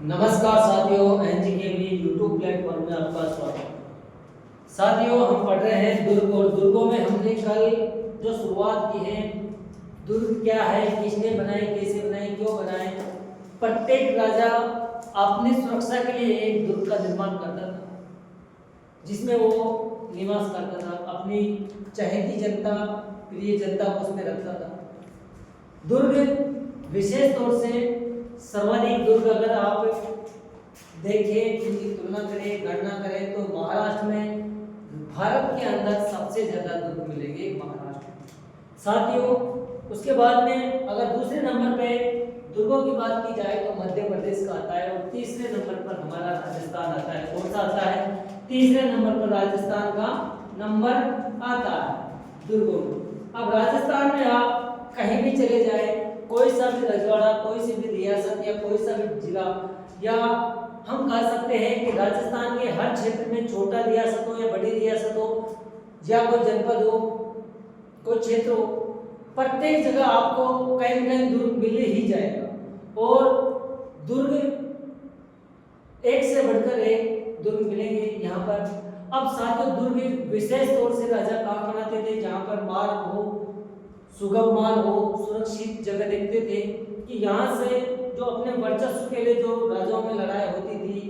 नमस्कार साथियों, एनजीकेवी YouTube platform में आपका स्वागत। साथियों, हम पढ़ रहे हैं दुर्ग और दुर्गों में हमने कल जो शुरुआत की है, दुर्ग क्या है, किसने बनाए, कैसे बनाए, क्यों बनाए। प्रत्येक राजा अपनी सुरक्षा के लिए एक दुर्ग का निर्माण करता था जिसमें वो निवास करता था, अपनी चहेती जनता, प्रिय जनता को उसमें रखता था। दुर्ग विशेष तौर से सर्वाधिक दुर्ग अगर आप देखें, इनकी तुलना करें, गणना करें तो महाराष्ट्र में, भारत के अंदर सबसे ज्यादा दुर्ग मिलेंगे महाराष्ट्र में। साथियों, उसके बाद में अगर दूसरे नंबर पे दुर्गों की बात की जाए तो मध्य प्रदेश का आता है और तीसरे नंबर पर हमारा राजस्थान आता है। कौन सा आता है? तीसरे नंबर पर राजस्थान का नंबर आता है दुर्गों में। अब राजस्थान में आप कहीं भी चले जाए, कोई सा भी रजवाड़ा, कोई सी भी रियासत या कोई सा भी जिला, या हम कह सकते हैं कि राजस्थान के हर क्षेत्र में, छोटा रियासत हो या बड़ी रियासत हो या कोई जनपद हो, कोई क्षेत्र हो, प्रत्येक जगह आपको कहीं न कहीं दुर्ग मिल ही जाएगा। और दुर्ग एक से बढ़कर एक दुर्ग मिलेंगे यहाँ पर। अब साथियों, दुर्ग विशेष तौर से राजा कहाँ बनाते थे? जहाँ पर मार्ग हो, सुगम मार्ग हो, सुरक्षित जगह देखते थे कि यहाँ से जो अपने वर्चस्व के लिए जो राजाओं में लड़ाई होती थी,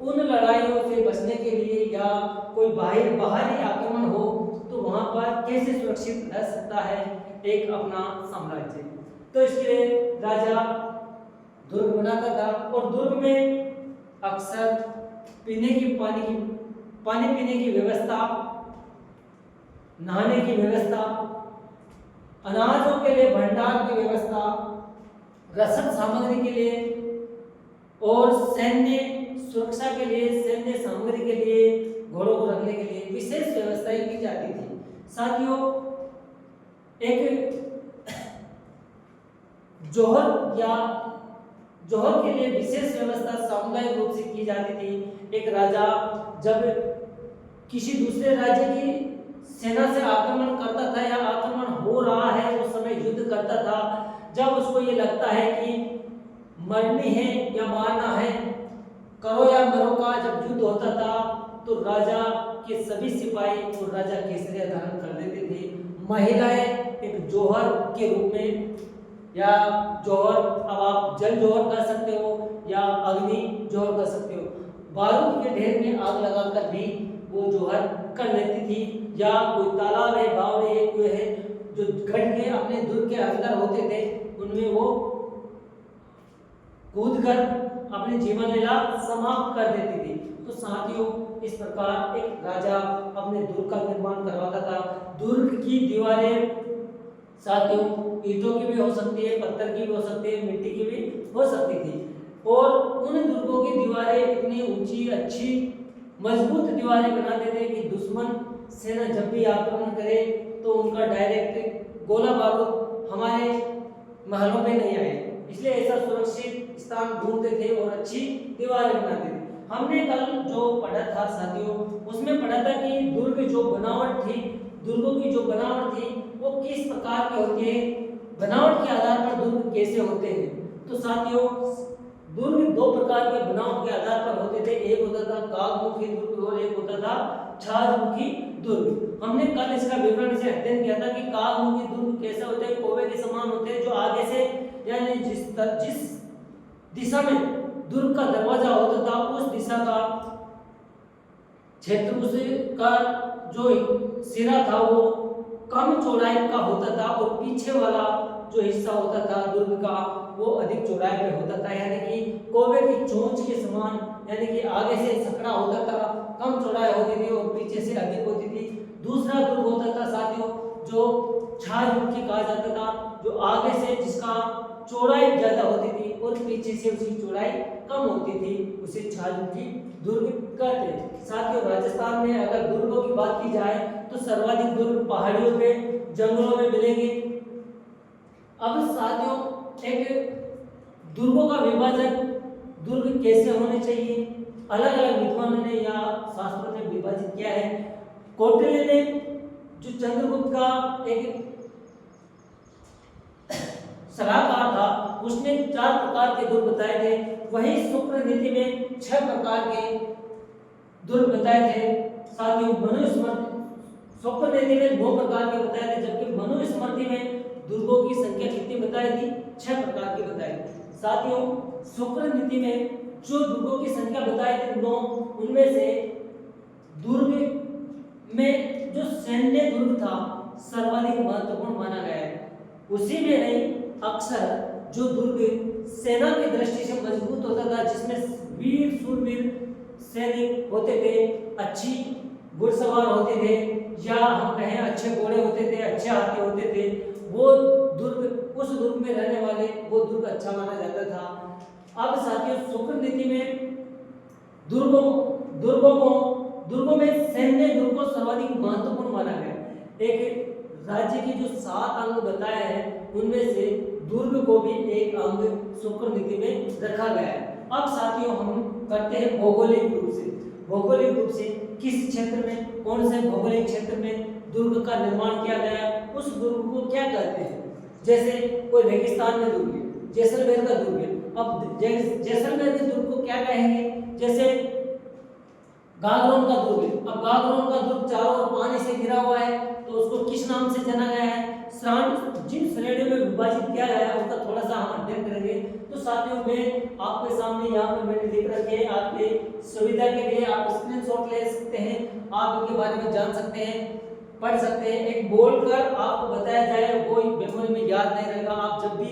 उन लड़ाइयों से बचने के लिए या कोई बाहरी आक्रमण हो तो वहाँ पर कैसे सुरक्षित रह सकता है एक अपना साम्राज्य। तो इसके लिए राजा दुर्ग बनाता था और दुर्ग में अक्सर पीने की पानी पीने की व्यवस्था, नहाने की व्यवस्था, अनाजों के लिए भंडार की व्यवस्था, रसद सामग्री के लिए और सैन्य सुरक्षा के लिए, सैन्य सामग्री के लिए, घोड़ों को रखने के लिए विशेष व्यवस्थाएं की जाती थी। साथियों, एक जौहर के लिए विशेष व्यवस्था सामुदायिक रूप से की जाती थी। एक राजा जब किसी दूसरे राज्य की सेना से आक्रमण करता था या आक्रमण हो रहा है, उस समय युद्ध करता था, जब उसको ये लगता है कि मरनी है या मारना है, करो या मरो का जब युद्ध होता था तो राजा के सभी सिपाही और राजा केसरिया धारण कर लेते थे। महिलाएं एक जौहर के रूप में, या जौहर, अब आप जल जौहर कर सकते हो या अग्नि जौहर कर सकते हो, बारूद के ढेर में आग लगाकर भी वो जौहर कर लेती थी। या कोई तालाब है, बावड़े है, कुएं है, जो खड्डे अपने दुर्ग के अंदर होते थे, उनमें वो कूदकर अपनी जीवन लीला समाप्त कर देती थी। तो साथियों, इस प्रकार एक राजा अपने दुर्ग का निर्माण करवाता था। दुर्ग की दीवारें साथियों ईंटों की भी हो सकती है, पत्थर की भी हो सकती है, मिट्टी की भी हो सकती थी। और उन दुर्गों की दीवारें इतनी ऊंची, अच्छी, मजबूत दीवारें बनाते थे कि दुश्मन सेना जब भी आक्रमण करे तो उनका डायरेक्ट गोला बारूद हमारे महलों में नहीं आए, इसलिए ऐसा सुरक्षित स्थान ढूंढते थे और अच्छी दीवारें बनाते थे। हमने कल जो पढ़ा था साथियों, उसमें पढ़ा था कि दुर्ग जो बनावट थी, दुर्गों की जो बनावट थी वो किस प्रकार की होती है, बनावट के आधार पर दुर्ग कैसे होते हैं। तो साथियों, दुर्ग दो प्रकार के बनावट के आधार पर होते थे। एक होता था कागमुखी दुर्ग और एक होता था छाजमुखी दुर्ग। हमने कल इसका विवरण से अध्ययन किया था कि कागमुखी दुर्ग कैसे होते हैं, कोवे के समान होते हैं, जो आगे से यानी जिस दिशा में दुर्ग का दरवाजा होता था उस दिशा का क्षेत्र, उसका जो सिरा था वो कम चौड़ाई का होता था और पीछे वाला जो हिस्सा होता था दुर्ग का वो अधिक चौड़ाई में होता था, यानी कि कोवे की चोंच के समान, यानी कि आगे से सकड़ा होता था, कम चौड़ाई होती थी और पीछे से अधिक होती थी। दूसरा दुर्ग होता था साथियों जो छाजमुखी कहा जाता था, जो आगे से जिसका चौड़ाई ज्यादा होती थी और पीछे से उसकी चौड़ाई कम होती थी, उसे छाजमुखी दुर्ग कहते हैं। साथियों, राजस्थान में अगर दुर्गों की बात की जाए तो सर्वाधिक दुर्ग पहाड़ियों पे, जंगलों में मिलेंगे। अब साथियों, एक दुर्गों का विभाजन दुर्ग कैसे होने चाहिए, अलग अलग विद्वानों ने या शास्त्रों ने विभाजित किया है। कौटिल्य ने जो चंद्रगुप्त का एक सलाहकार था उसने 4 प्रकार के दुर्ग बताए थे, वहीं शुक्र नीति में 6 प्रकार के दुर्ग बताए थे। साथियों मनुस्मृति शुक्र नीति में 9 प्रकार के बताए थे, जबकि मनुस्मृति में दुर्गों की संख्या कितनी बताई थी? 6 प्रकार की बताई थी। साथियों शुक्र नीति में जो दुर्गों की संख्या बताई थी 9, उनमें से दुर्ग में जो सैन्य दुर्ग था सर्वाधिक महत्वपूर्ण माना गया है। उसी में नहीं, अक्सर जो दुर्ग सेना की दृष्टि से मजबूत होता था, जिसमें वीर शूरवीर सैनिक होते थे, अच्छी घुड़सवार होते थे, या हम कहें अच्छे घोड़े होते थे, अच्छे हाथी होते थे, वो दुर्ग, उस दुर्ग में रहने वाले वो दुर्ग अच्छा माना जाता था। अब साथियों शुक्र नीति में दुर्गों में सैन्य दुर्ग को सर्वाधिक महत्वपूर्ण माना गया। एक राज्य की जो 7 अंग बताए हैं, उनमें से दुर्ग को भी एक अंग शुक्र नीति में रखा गया है। अब साथियों हम करते हैं भौगोलिक रूप से। भौगोलिक रूप से किस क्षेत्र में, कौन से भौगोलिक क्षेत्र में दुर्ग का निर्माण किया गया, उस दुर्ग को क्या कहते हैं। जैसे कोई रेगिस्तान में दुर्ग है, जैसलमेर का दुर्ग है। अब जैसलमेर के दुर्ग को क्या कहेंगे? जैसे गागरोन का दुर्ग है। अब गागरोन का दुर्ग चारों ओर पानी से घिरा हुआ है, तो उसको किस नाम से जाना गया है? जिन श्रेणियों में विभाजित किया गया है उनका थोड़ा सा हम अध्ययन करेंगे। तो साथियों में आपके सामने यहाँ पर मैंने लिख रखे हैं, आपके सुविधा के लिए आप स्क्रीनशॉट ले सकते हैं, आप इनके बारे में जान सकते हैं, पढ़ सकते हैं। एक बोलकर आपको बताया जाए, वो मेमोरी में याद नहीं रहेगा। आप जब भी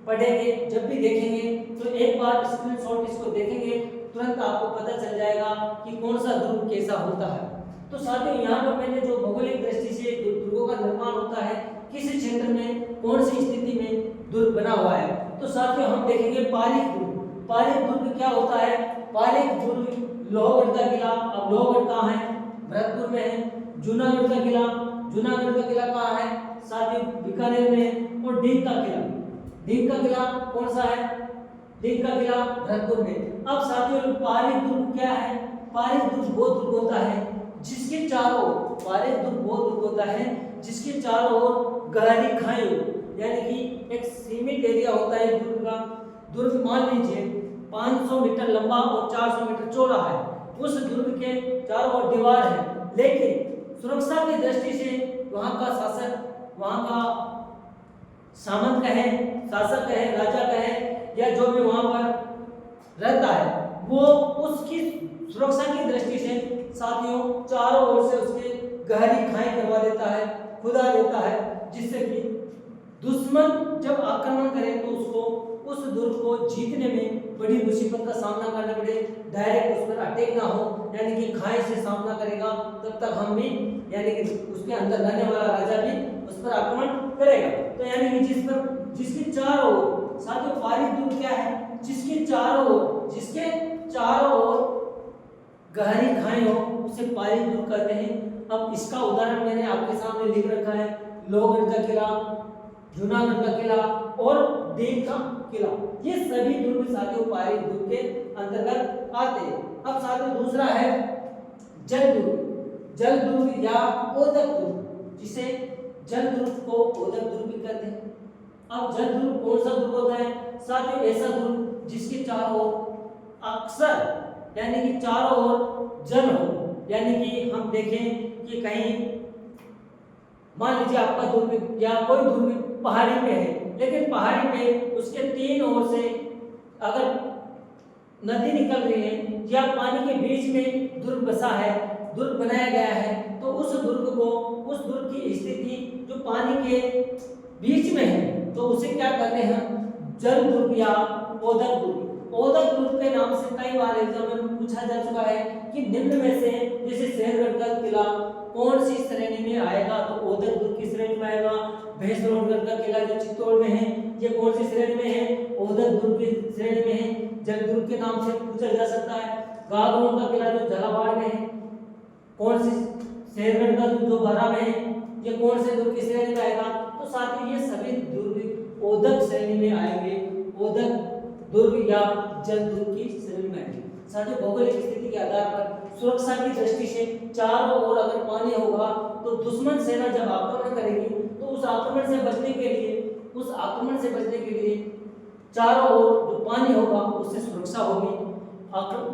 पढ़ेंगे, जब भी देखेंगे, तो एक बार स्क्रीनशॉट इसको देखेंगे, तुरंत आपको पता चल जाएगा कि कौन सा दुर्ग कैसा होता है। तो साथियों यहाँ पर मैंने जो भौगोलिक दृष्टि से दुर्गों का निर्माण होता है, किस क्षेत्र में कौन सी स्थिति में दुर्ग बना हुआ है, तो साथियों हम देखेंगे पारीक दुर्ग। पारीक दुर्ग क्या होता है? पारीक दुर्ग लोहगढ़ का किला। अब लोहगढ़ कहाँ है? भरतपुर में है। जूनागढ़ का किला कहाँ है? साथियों बीकानेर में है। और डीग का किला कौन सा है? डीग का किला भरतपुर में। अब साथियों पारीक दुर्ग क्या है? पारीक दुर्ग वो दुर्ग होता है जिसके चारों जिसके चारों ओर गहरी खाई हो, यानी कि एक सीमित एरिया होता है दुर्ग का। दुर्ग मान लीजिए 500 मीटर लंबा और 400 मीटर चौड़ा है। उस दुर्ग के चारों ओर दीवार है, लेकिन सुरक्षा की दृष्टि से वहां का शासक, वहां का सामंत कहे, शासक कहे, राजा कहे, या जो भी वहां पर रहता है, वो उसकी सुरक्षा की दृष्टि से साथियों चारों ओर से उसके गहरी खाई करवा देता है, खुदा देता है, जिससे कि दुश्मन जब आक्रमण करे तो उसको उस दुर्ग को जीतने में बड़ी मुसीबत का सामना करना पड़े, डायरेक्ट उस पर अटैक ना हो, यानी कि खाई से सामना करेगा, तब तक हम भी, यानी कि उसके अंदर रहने वाला राजा भी उस पर आक्रमण करेगा। तो यानी कि जिसके चारों ओर, साथियों पारीक दुर्ग क्या है? जिसके चारों ओर गहरी खाई हो, उसे पारीक दुर्ग कहते हैं। अब इसका उदाहरण मैंने आपके सामने लिख रखा है, लोहगढ़ का किला, जूनागढ़ का किला और डीग का किला। ये सभी दुर्ग साथियों पारीक दुर्ग के अंतर्गत आते हैं। अब साथियों दूसरा है जल दुर्ग या ओदक दुर्ग, जिसे जल दुर्ग को ओदक दुर्ग भी कहते हैं। अब जल दुर्ग कौन सा दुर्ग होता है? साथियों ऐसा दुर्ग जिसके चारों ओर अक्सर, यानी कि चारों ओर जल हो, यानी कि हम देखें कि कहीं मान लीजिए आपका दुर्ग या कोई दुर्ग पहाड़ी पे है, लेकिन पहाड़ी पे उसके 3 ओर से अगर नदी निकल रही है या पानी के बीच में दुर्ग बसा है, दुर्ग बनाया गया है, तो उस दुर्ग की स्थिति जो पानी के बीच में है, तो उसे क्या कहते हैं? जल दुर्ग या ओदक दुर्ग। ओदक दुर्ग के नाम से कई बार एग्जाम में पूछा जा चुका है कि निम्न में से जैसे शेरगढ़ का किला कौन सी श्रेणी में आएगा? तो ओदक दुर्ग की श्रेणी में आएगा। भैंसरोडगढ़ का किला जो चित्तौड़ में है, ये कौन सी श्रेणी में है? ओदक दुर्ग की श्रेणी में है। जल दुर्ग के नाम से पूछा जा सकता है। गागरोन का किला जो झालावाड़ में है, कौन सी? शेरगढ़ का जो बारा में है, ये कौन से दुर्ग की श्रेणी में आएगा? तो साथियों ये सभी दुर्ग ओदक श्रेणी में आएंगे, ओदक दुर्ग या जल दुर्ग की श्रेणी में आएंगे। साथियों भौगोलिक स्थिति के आधार पर सुरक्षा की दृष्टि से चारों ओर अगर पानी होगा, तो दुश्मन सेना जब आक्रमण करेगी, तो उस आक्रमण से बचने के लिए चारों ओर जो पानी होगा उससे सुरक्षा होगी।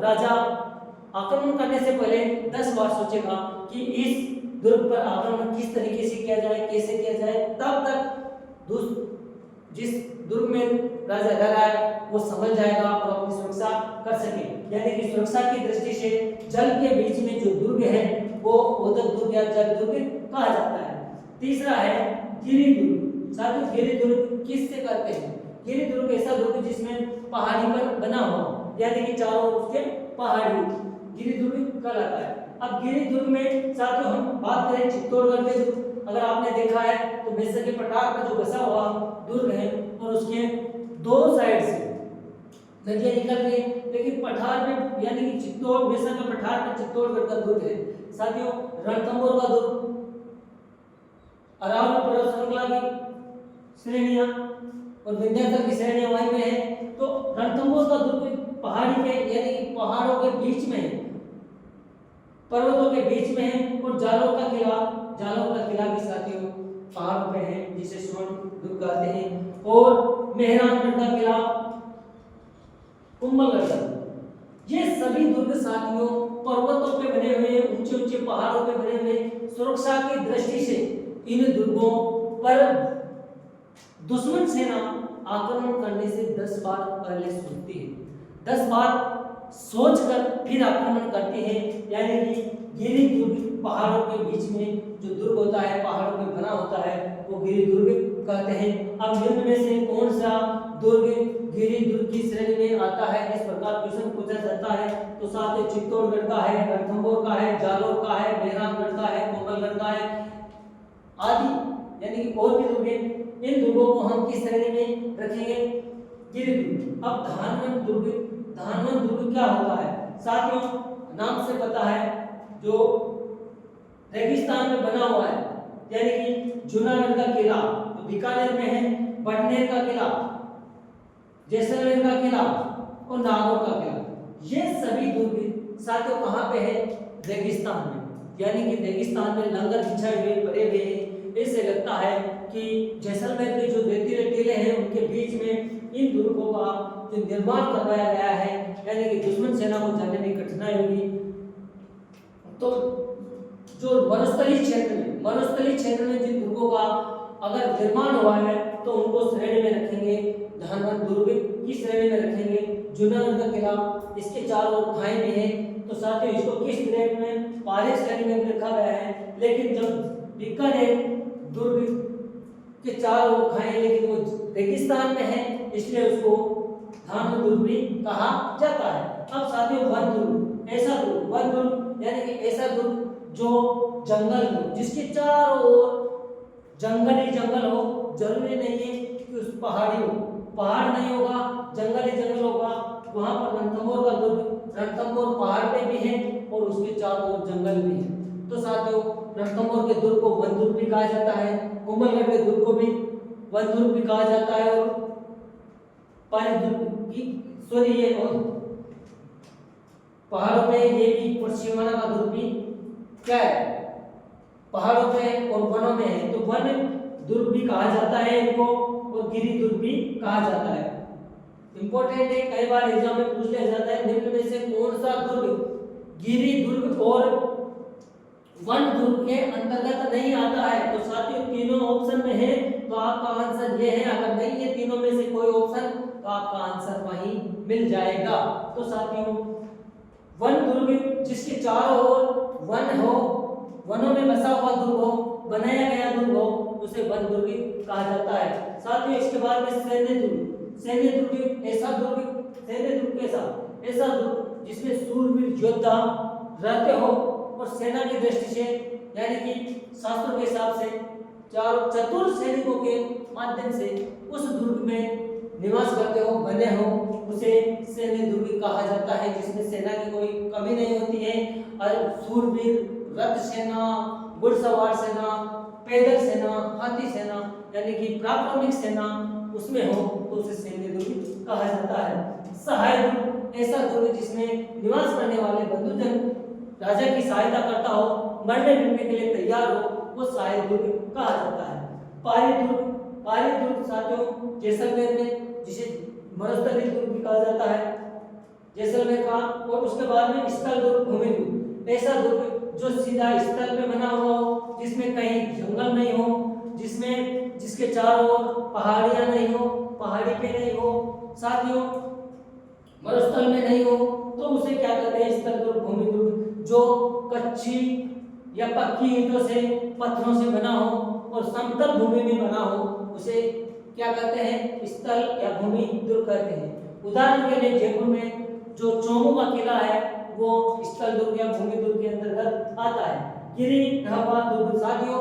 राजा आक्रमण करने से पहले 10 बार सोचेगा कि इस दुर्ग पर आक्रमण किस तरीके से किया जाए, कैसे किया जाए, तब तक जिस दुर्ग में राजा रह रहा है वो समझ जाएगा और अपनी सुरक्षा कर सके। यानी कि सुरक्षा की दृष्टि से जल के बीच में जो दुर्ग है वो उदक दुर्ग या जल दुर्ग कहा जाता है। तीसरा है गिरि दुर्ग। साथियों गिरि दुर्ग किससे करते हैं? गिरि दुर्ग ऐसा दुर्ग जिसमें पहाड़ी पर बना हो, यानी कि चारों ओर उसके पहाड़ी, गिरि दुर्ग कहलाता है। अब गिरि दुर्ग में साथियों हम बात करें चित्तौड़गढ़ के दुर्ग, अगर आपने देखा है तो बेसा के पठार पर जो बसा हुआ दुर्ग है और उसके दो साइड से नदियां निकल रही है, लेकिन पठार में यानी कि चित्तौड़ बेसा के पठार पर चित्तौड़गढ़ का दुर्ग है। साथियों रणथंभौर का दुर्ग, अरावली पर्वत श्रृंखला की श्रेणियां और विंध्याचल की श्रेणियां वहीं पे है। तो रणथंभौर का दुर्ग पहाड़ी के यानी कि पहाड़ों के बीच में है, पर्वतों के बीच में है। और जालोर का किला भी साथियों पहाड़ों पे है, जिसे स्वर्ण दुर्ग कहते हैं। और मेहरानगढ़ का किला, कुंभलगढ़ का, ये सभी दुर्ग साथियों पर्वतों पे बने हुए, ऊंचे ऊंचे पहाड़ों पे बने हुए। सुरक्षा की दृष्टि से इन दुर्गों पर दुश्मन सेना आक्रमण करने से 10 बार पहले सोचती है, 10 बार सोचकर फिर आक्रमण करती है। यानी कि गिरि दुर्ग पहाड़ों के बीच में जो दुर्ग होता है, पहाड़ों में बना होता है, वो गिरि दुर्ग कहते हैं। अब निम्न में से कौन सा दुर्ग गिरि दुर्ग की श्रेणी में आता है? इस प्रकार क्वेश्चन पूछा जाता है। तो साथ ही चित्तौड़गढ़ का है, रणथंभौर का है, जालोर का है, मेहरानगढ़ का है, कुंभलगढ़ का है आदि, यानी कि और भी दुर्ग हैं। इन दुर्गों को हम किस श्रेणी में रखेंगे? गिरि दुर्ग। अब धानवंत दुर्ग क्या होता है? साथियों नाम से पता है, जो रेगिस्तान में बना हुआ है, यानी कि जूनागढ़ का किला तो बीकानेर में है, बटनेर का किला, जैसलमेर का किला और नागौर का किला, ये सभी दुर्ग साथियों कहाँ पे है? रेगिस्तान में, यानी कि रेगिस्तान में लंगर बिछाए हुए पड़े हुए हैं। इससे लगता है कि जैसलमेर के जो रेतीले टीले हैं उनके बीच में इन दुर्गों का जो निर्माण करवाया गया है, यानी कि दुश्मन सेना को जाने में कठिनाई होगी। तो जो मरुस्थलीय क्षेत्र में जिन दुर्गों का अगर निर्माण हुआ है तो उनको श्रेणी में रखेंगे, धानवंत दुर्ग की श्रेणी में रखेंगे। जूनागढ़ का किला, इसके चारों ओर खाई भी है, तो साथियों इसको किस श्रेणी में? पारिक श्रेणी में भी रखा गया है। लेकिन जब बीकानेर दुर्ग के चारों ओर खाई, लेकिन वो रेगिस्तान में है, इसलिए उसको धानवंत दुर्ग भी कहा जाता है। अब साथियों वन दुर्ग, यानी कि ऐसा दुर्ग जो जंगल हो, जिसके चारों ओर जंगल हो। जरूरी नहीं है कि उस पहाड़ी हो, पहाड़ नहीं होगा, जंगल होगा। वहां पर रणथंभौर का दुर्ग, रणथंभौर पहाड़ पे भी है और उसके चारों ओर जंगल भी है। तो साथियों रणथंभौर के दुर्ग को वन दुर्ग भी कहा जाता है, कुंभलगढ़ के दुर्ग को भी वन दुर्ग भी कहा जाता है। और पारिक दुर्ग की ये पहाड़ों पे ये भी पश्चिमाना का दुर्ग भी क्या है? पहाड़ों पे और वनों में है, तो वन दुर्ग भी कहा जाता है इनको, और गिरि दुर्ग भी कहा जाता है। इंपॉर्टेंट है, कई बार एग्जाम में पूछ लिया जाता है, निम्न में से कौन सा दुर्ग गिरि दुर्ग और वन दुर्ग के अंतर्गत नहीं आता है? तो साथियों तीनों ऑप्शन में है, तो आपका आंसर ये है। अगर नहीं है तीनों में से कोई ऑप्शन, तो आपका आंसर वहीं मिल जाएगा। तो साथियों वन दुर्ग जिसके चारों ओर वन हो, वनों में बसा हुआ दुर्ग हो, बनाया गया दुर्ग हो, उसे वन दुर्ग कहा जाता है। साथियों इसके बाद में सैन्य दुर्ग ऐसा दुर्ग जिसमें शूरवीर योद्धा रहते हो और सेना की दृष्टि से, यानी कि शास्त्रों के हिसाब से चतुर सैनिकों के माध्यम से उस दुर्ग में निवास करते हो, बने हो, उसे सैन्य दुर्ग कहा जाता है, जिसमें सेना की कोई कमी नहीं होती है। और शूरवीर, रथ सेना, घुड़सवार सेना, पैदल सेना, हाथी सेना, यानी कि प्राक्रमिक सेना उसमें हो, तो उसे सैन्य दुर्ग कहा जाता है। सहाय दुर्ग ऐसा दुर्ग जिसमें निवास करने वाले बंधुजन राजा की सहायता करता हो, मरने मिटने के लिए तैयार हो, वो सहाय दुर्ग कहा जाता है। पारिक दुर्ग साथियों जैसलमेर में जिसे मरुस्थलीय दुर्ग भी कहा जाता है जैसलमेर का। और उसके बाद में स्थल दुर्ग, भूमि दुर्ग, ऐसा दुर्ग जो सीधा स्थल पे बना हुआ हो, जिसमें कहीं जंगल नहीं हो, जिसमें जिसके चारों ओर पहाड़ियां नहीं हो, पहाड़ी पे नहीं हो, साथियों मरुस्थल में नहीं हो, तो उसे क्या कहते हैं? स्थल दुर्ग, भूमि दुर्ग। जो कच्ची या पक्की ईंटों से, पत्थरों से बना हो और समतल भूमि में बना हो, उसे क्या कहते हैं? स्थल या भूमि दुर्ग कहते हैं। उदाहरण के लिए जयपुर में जो चोमू का किला है वो स्थल दुर्ग या भूमि दुर्ग के अंतर्गत आता है। गिरी गहवा दुर्ग, साथियों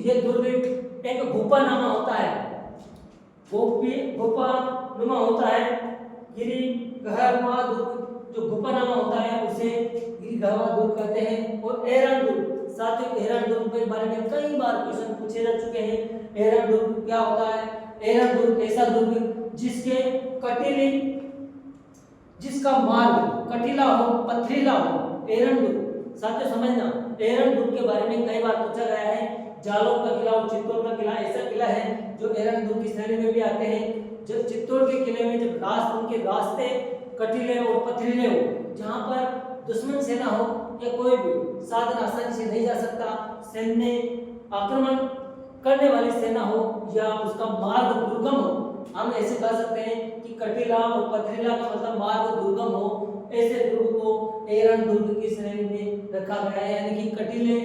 ये दुर्ग एक गुफानुमा होता है, गुफानुमा होता है। गिरी गहवा दुर्ग जो गुफानुमा होता है उसे गिरी गहवा दुर्ग कहते हैं। और एरन दुर्ग, साथियों एरन दुर्ग के बारे में कई बार क्वेश्चन पूछे जा चुके हैं। एरन दुर्ग क्या होता है? एरन दुर्ग ऐसा दुर्ग जिसके कटीली, जिसका मार्ग कटीला हो, पथरीला हो, एरन दुर्ग। साथियों समझना, एरन दुर्ग के बारे में कई बार पूछा गया है। जालौर का किला और चित्तौड़ का किला ऐसा किला है जो एरन दुर्ग की श्रेणी में भी आते हैं। जब चित्तौड़ के किले में जब उनके रास्ते कटीले और पथरीले हो, जहां पर दुश्मन सेना हो या कोई भी साधन आसानी से नहीं जा सकता, सैन्य आक्रमण करने वाली सेना हो या उसका मार्ग दुर्गम हो, हम ऐसे कह सकते हैं कि कटीला और पथरीला का मतलब मार्ग दुर्गम हो, ऐसे दुर्ग को एरन दुर्ग की श्रेणी में रखा गया है। यानी कि कटीले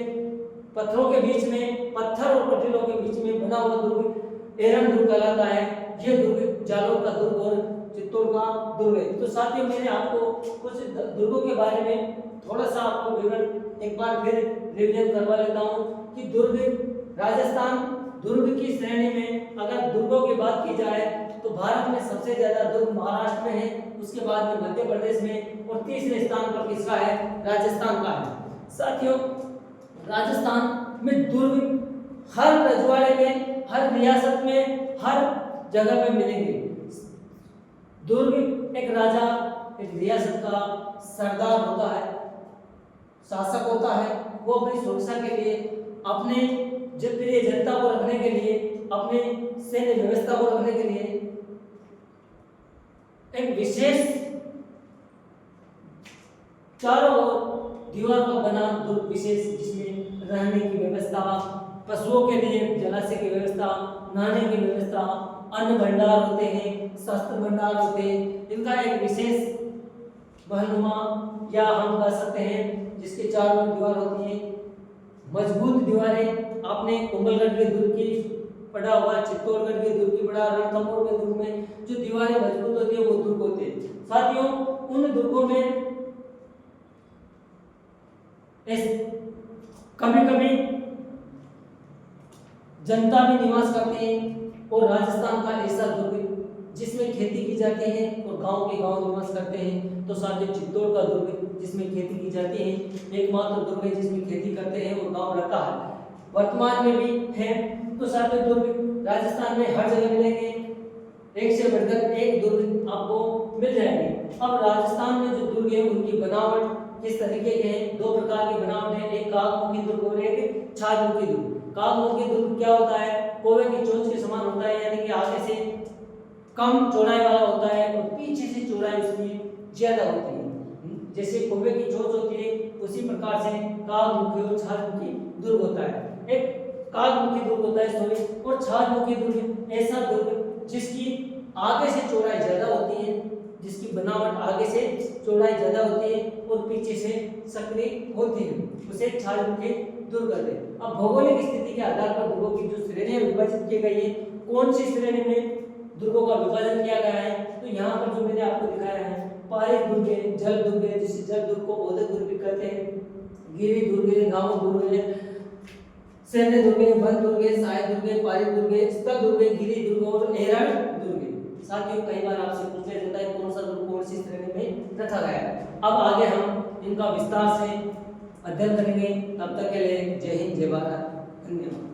पत्थरों के बीच में, पत्थर और कटीलों के बीच में बना हुआ दुर्ग एरन दुर्ग कहलाता है। ये दुर्ग जालौर का दुर्ग और चित्तौड़ का दुर्ग है। तो साथियों मैंने आपको कुछ दुर्गों के बारे में थोड़ा सा आपको विवरण एक बार फिर रिवीजन करवा लेता हूँ कि दुर्ग राजस्थान दुर्ग की श्रेणी में अगर दुर्गों की बात की जाए तो भारत में सबसे ज्यादा दुर्ग महाराष्ट्र में है, उसके बाद में मध्य प्रदेश में, और तीसरे स्थान पर किसका है? राजस्थान का है। साथियों राजस्थान में दुर्ग हर रजवाड़े में, हर रियासत में, हर जगह पे मिलेंगे। दुर्ग एक राजा, एक रियासत का सरदार होता है, शासक होता है। वो अपनी सुरक्षा के लिए, अपने प्रिय जनता को रखने के लिए, अपने सैन्य व्यवस्था को रखने के लिए एक विशेष चारों ओर दीवार का बना दुर्ग विशेष, जिसमें रहने की व्यवस्था, पशुओं के लिए जलाशय की व्यवस्था, नहाने की व्यवस्था, अन्न भंडार होते हैं, शस्त्र भंडार होते हैं, इनका एक विशेष महलनुमा या हम कह सकते हैं जिसके चारों ओर दीवार होती है। मजबूत दीवारें आपने कुंभलगढ़ के दुर्ग की पढ़ा हुआ, चित्तौड़गढ़ के दुर्ग की पढ़ा, रणथंभौर के दुर्ग में जो दीवारें मजबूत होती है वो दुर्ग होते हैं। साथियों उन दुर्गों में कभी कभी जनता भी निवास करते हैं। और राजस्थान का ऐसा दुर्ग जिसमें खेती की जाती है और गांव के गांव निवास करते हैं, तो साथियों चित्तौड़ का दुर्ग जिसमें खेती की जाती है, एकमात्र दुर्ग है जिसमें खेती करते हैं और गांव रहता है, वर्तमान में भी है। तो साथियों दुर्ग राजस्थान में हर जगह मिलेंगे, एक से बढ़कर एक दुर्ग आपको मिल जाएंगे। अब राजस्थान में जो दुर्ग है उनकी बनावट किस तरीके के हैं? दो प्रकार की बनावट है, एक कागमुखी दुर्ग और एक छाजमुखी दुर्ग। कागमुखी दुर्ग क्या होता है? कोवे की चोंच के समान होता है, यानी कि आगे से कम चौड़ाई वाला होता है और पीछे से चौड़ाई उसकी ज्यादा होती है। जैसे कोवे की चोंच होती है उसी प्रकार से कागमुखी और छाजमुखी दुर्ग होता है। एक कागमुखी दुर्ग होता है सॉरी, और छाजमुखी दुर्ग ऐसा दुर्ग जिसकी आगे से चौड़ाई ज्यादा होती है, जिसकी बनावट आगे से चौड़ाई ज्यादा होती है और पीछे से सक्रिय होती है, उसे छाजमुखी दुर्ग कहते हैं। अब भौगोलिक स्थिति के आधार पर दुर्गों की जो श्रेणियां विभाजित की गई है, कौन सी श्रेणी में दुर्गों का विभाजन किया गया है, तो यहाँ पर जो मैंने आपको दिखाया है, पारिक दुर्ग है, जल दुर्ग है, जिसे जल दुर्ग को औदक दुर्ग भी कहते हैं, गिरी दुर्ग है, गांव दुर्ग है, सैन्य दुर्ग है, वन दुर्ग है, सहाय दुर्ग है, पारिक दुर्ग है, स्थल दुर्ग है, गिरी दुर्ग और एरण दुर्ग है। साथियों कई बार आपसे पूछ लिया जाता है कौन सा दुर्ग कौन सी श्रेणी में रखा गया है। अब आगे हम इनका विस्तार से अध्ययन करेंगे। तब तक के लिए जय हिंद, जय भारत, धन्यवाद।